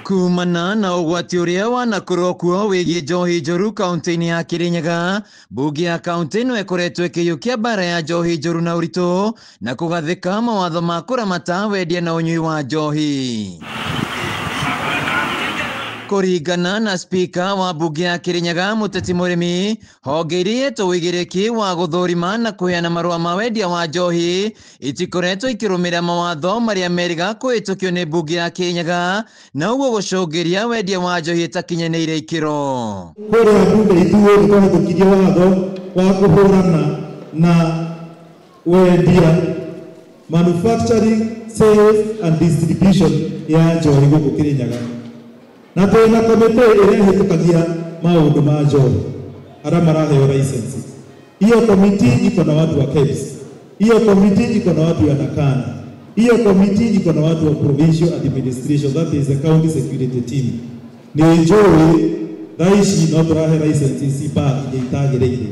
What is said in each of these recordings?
Kumana na ugwati uria wanakorwo kuo wigie njohi njoru kaunti-ini ya Kirinyaga, mbunge ya kaunti ino ikoretwo ikiyukia bara ya njohi njoru na uritu na kugathika mawatho ma kuramata wendia na unyui wa njohi. Kuringana na spika wa mbunge ya Kirinyaga Muteti Murimi, honge iria wigiriki wa guthurima na kuheana marua ma wendia wa njohi itikoretwo ikirumira mawatho maria meriga kuhitukio ni mbunge ya Kirinyaga na uguo gucungiria wendia wa njohi itakinyanĩire ikiro. Kuria mbunge ithuĩ nĩtwahĩtũkirie watho wa kuhurana na wendia, manufacturing, sales and distribution ya njohi gũkũ Kirinyaga. Na twina komite irehitukagia maundu ma njohi aria maraheo license. Hiyo komiti iko na watu wa KEBS, hiyo komiti iko na watu wa Nakana, hiyo komiti iko na watu wa provincial administration, that is the county security team. Ni njohi raishi na turahe license sipa itagirĩire,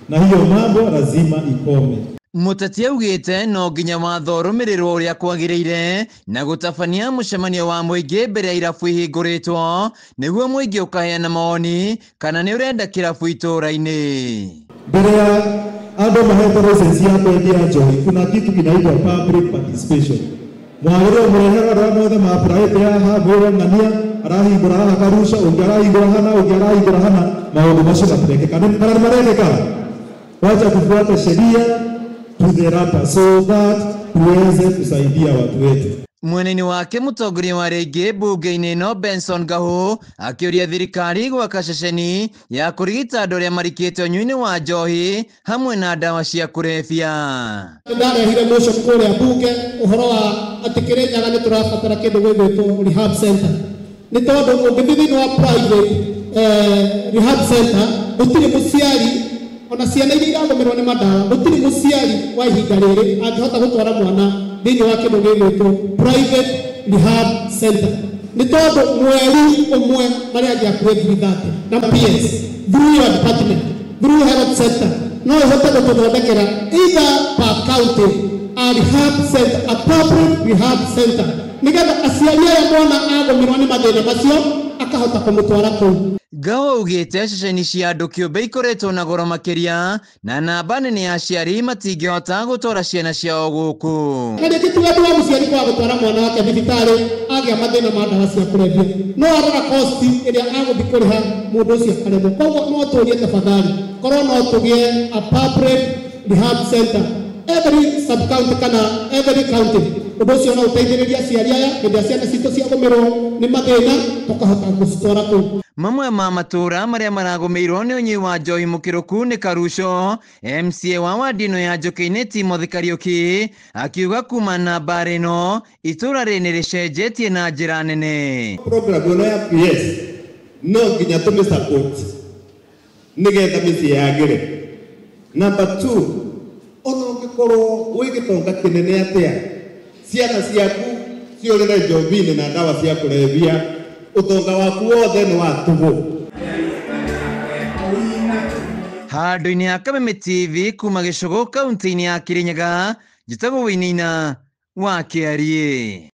na hiyo mambo lazima ikome. Muteti augite no nginya watho urumirirwo uria kwagiriire na gutabania mucemanio wa muingi mbere ya irabu ihinguritwo niguo muingi ukaheana mawoni kana ni urenda kirabu itura-ini. Mbere ya andu mahetwo license ya kwendia njohi kuna kitu kinaitwa public participation. Mwagĩrĩirwo mũrehere arĩa mothe maapuraĩte haha mwĩrong'ania arahingũra haha Karusha, ũngĩ arahingũra hana, ũngĩ arahingũra hana, maũndũ macio matirekeka. Kana nĩmarekeka? Wacha tufuate sheria to the rata so that tuweze kusaidia watu wetu. Mweneni wake mutongoria wa rĩngĩ mbunge-inĩ ĩno Benson Ngahu akĩũria thirikari gwaka ceceni ya kũrigita andũ arĩa marikĩte ũnyui-inĩ wa njohi hamwe na ndawa cia kũrebia. Ndarehire motion kũrĩa mbunge ũhoro wa atĩ Kirinyaga nĩ tũrabatara kĩndũ gĩgwĩtwo rehab center. Nĩ tondũ ũngĩthiĩ thĩinĩ wa private rehab center gũtirĩ mũciari ona ciana iria iragomerwo nĩ mandawa, gũtirĩ mũciari wa ihinda rĩrĩ angĩhota gũtwara mwana thĩinĩ wa kĩndũ gĩgwĩtwo private rehab center. Nĩ tondũ mweri ũmwe marĩa angĩakuire ngiri 30 na PS through your department, through health center no ĩhote gũtũthondekera either per county a rehab center, appropriate rehab center, nĩgetha aciari aya mwana agomerwo nĩ mathĩna macio akahota kũmũtwara kũu. Ngahu augite ceceni cia andũ kĩũmbe ikoretwo na goro makĩria na namba nene ya aciari matingĩhota gũtwara ciana ciao gũkũ. Rĩngĩ tuge andũ a mũciari kwa gũtwara mwana wake thibitarĩ agĩa mathĩna ma ndawa cia kũrebia, no arora cost ĩrĩa agũthiĩ kũrĩha mũndũ ũcio akaremwo. Koguo no tũrie tafadhali korwo no tũgĩe appropriate rehab center every sub county kana every county. Ũndũ ũcio no ũteithĩrĩria aciari aya hĩndĩ ĩrĩa ciana citũ ciagũmĩrwo nĩ mathĩna tũkahota gũcitwara kũu. Mamwe ma matura maria maragomeirwo ni unyui wa njohi mukiruku ni Karusho. MCA wa wadi ino ya Njoki-inĩ Timothy Kariuki akiuga kuma na bara ĩno itura rĩ nĩ rĩcenjetie na njĩra nene. Program ĩno ya PS no nginya tũmĩ support nĩgetha mĩciĩ yagĩre. Number 2, ona ũngĩkorwo wĩ gĩtonga kĩnene atĩa, ciana ciaku ciũrĩre njohi-inĩ na ndawa cia kũrebia, utonga waku wothe nĩ wa tũhũ. Handũ-inĩ ya Kameme TV kuma Gĩcũgũ kaunti-inĩ ya Kirinyaga, njĩtagwo Wĩinaina wa Kĩarie.